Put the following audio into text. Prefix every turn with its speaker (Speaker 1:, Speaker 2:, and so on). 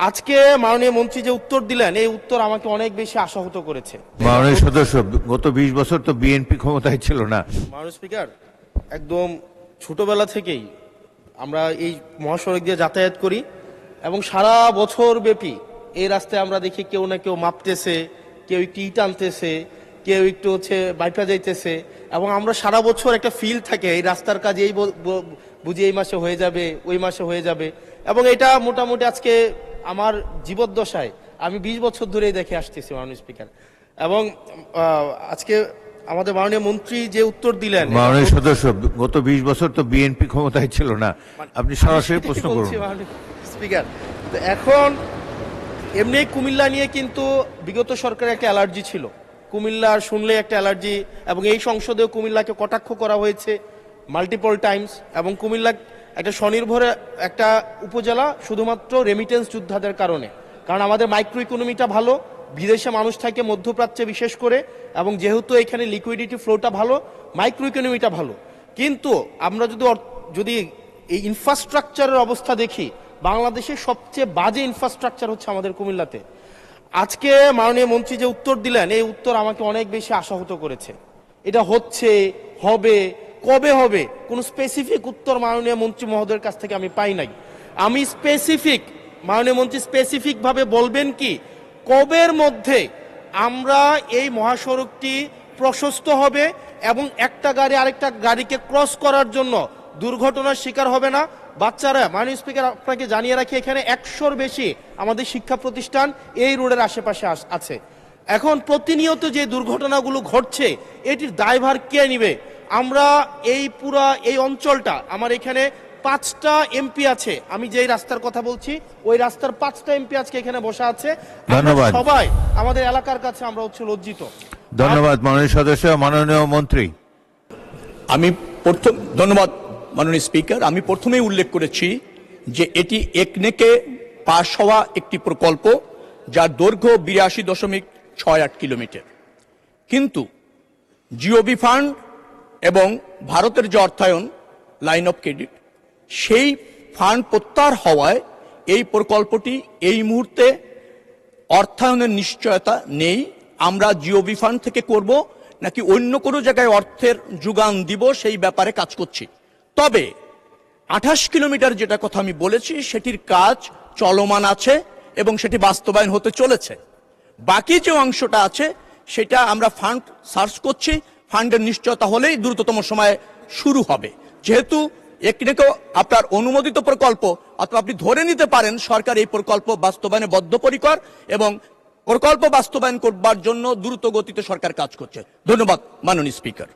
Speaker 1: আজকে মাননীয় মন্ত্রী যে উত্তর দিলেন এই উত্তর আমাকে অনেক বেশি আশাহত করেছে।
Speaker 2: মাননীয় সদস্য, গত 20 বছর তো বিএনপি ক্ষমতায় ছিল না।
Speaker 1: মাননীয় স্পিকার, একদম ছোটবেলা থেকেই আমরা এই মহাসড়ক দিয়ে যাতায়াত করি এবং সারা বছর ব্যাপী এই রাস্তায় আমরা দেখি কেউ না কেউ মাপতেছে, কেউ একটু ইট আনতেছে, কেউ একটু বাইপা যাইতেছে এবং আমরা সারা বছর একটা ফিল থাকে এই রাস্তার কাজ এই বুঝি এই মাসে হয়ে যাবে, ওই মাসে হয়ে যাবে। এবং এটা মোটামুটি আজকে আমার জীবদ্দশায় আমি 20 বছর ধরেই দেখে আসতেছি মাননীয় স্পিকার। এবং আজকে আমাদের মাননীয় মন্ত্রী যে উত্তর দিলেন,
Speaker 2: মাননীয় সদস্য, গত 20 বছর তো বিএনপি ক্ষমতায় ছিল না। আপনি সরাসরি প্রশ্ন করুন।
Speaker 1: স্পিকার, এখন এমনি কুমিল্লা নিয়ে কিন্তু বিগত সরকারের একটা অ্যালার্জি ছিল, কুমিল্লার শুনলে একটা অ্যালার্জি, এবং এই সংসদেও কুমিল্লাকে কটাক্ষ করা হয়েছে মাল্টিপল টাইমস। এবং কুমিল্লা একটা স্বনির্ভর একটা উপজেলা শুধুমাত্র রেমিটেন্স যোদ্ধাদের কারণে, কারণ আমাদের মাইক্রো ইকোনমিটা ভালো, বিদেশে মানুষ থাকে মধ্যপ্রাচ্যে বিশেষ করে, এবং যেহেতু এখানে লিকুইডিটি ফ্লোটা ভালো, মাইক্রো ইকোনমিটা ভালো। কিন্তু আমরা যদি এই ইনফ্রাস্ট্রাকচারের অবস্থা দেখি, বাংলাদেশের সবচেয়ে বাজে ইনফ্রাস্ট্রাকচার হচ্ছে আমাদের কুমিল্লাতে। আজকে মাননীয় মন্ত্রী যে উত্তর দিলেন এই উত্তর আমাকে অনেক বেশি আশাহত করেছে। এটা হচ্ছে, হবে, কবে হবে, কোনো স্পেসিফিক উত্তর মাননীয় মন্ত্রী মহোদয়ের কাছ থেকে আমি পাই নাই। আমি মাননীয় মন্ত্রী স্পেসিফিকভাবে বলবেন কি কবের মধ্যে আমরা এই মহাসড়কটি প্রশস্ত হবে এবং একটা গাড়ি আরেকটা গাড়িকে ক্রস করার জন্য দুর্ঘটনার শিকার হবে না। বাচ্চারা, মাননীয় স্পিকার আপনাকে জানিয়ে রাখি, এখানে 100-র বেশি আমাদের শিক্ষা প্রতিষ্ঠান এই রোডের আশেপাশে আছে। এখন প্রতিনিয়ত যে দুর্ঘটনাগুলো ঘটছে এটির দায়ভার কে নিবে? আমরা এই অঞ্চলটা, আমার এখানে 5টা এমপি আছে, আমি যেই রাস্তার কথা বলছি ওই রাস্তার 5টা এমপি আজকে এখানে বসা আছে।
Speaker 2: ধন্যবাদ।
Speaker 1: সবাই আমাদের এলাকার কাছে আমরা লজ্জিত।
Speaker 2: ধন্যবাদ মাননীয় সদস্য। মাননীয় মন্ত্রী।
Speaker 3: ধন্যবাদ মাননীয় স্পিকার। আমি প্রথমেই উল্লেখ করেছি যে এটি একনেকে পাশ হওয়া একটি প্রকল্প যার দৈর্ঘ্য 82.68 কিলোমিটার, কিন্তু জিওবি ফান্ড এবং ভারতের যে অর্থায়ন লাইন অফ ক্রেডিট, সেই ফান্ড প্রত্যাহার হওয়ায় এই প্রকল্পটি এই মুহূর্তে অর্থায়নের নিশ্চয়তা নেই। আমরা জিওবি ফান্ড থেকে করব নাকি অন্য কোনো জায়গায় অর্থের যোগান দিব সেই ব্যাপারে কাজ করছি। তবে 28 কিলোমিটার যেটা কথা আমি বলেছি সেটির কাজ চলমান আছে এবং সেটি বাস্তবায়ন হতে চলেছে। বাকি যে অংশটা আছে সেটা আমরা ফান্ড সার্চ করছি, ফান্ডের নিশ্চয়তা হলেই দ্রুততম সময়ে শুরু হবে। যেহেতু একনেকেও আপনার অনুমোদিত প্রকল্প, অথবা আপনি ধরে নিতে পারেন সরকার এই প্রকল্প বাস্তবায়নে বদ্ধপরিকর এবং প্রকল্প বাস্তবায়ন করবার জন্য দ্রুত গতিতে সরকার কাজ করছে। ধন্যবাদ মাননীয় স্পিকার।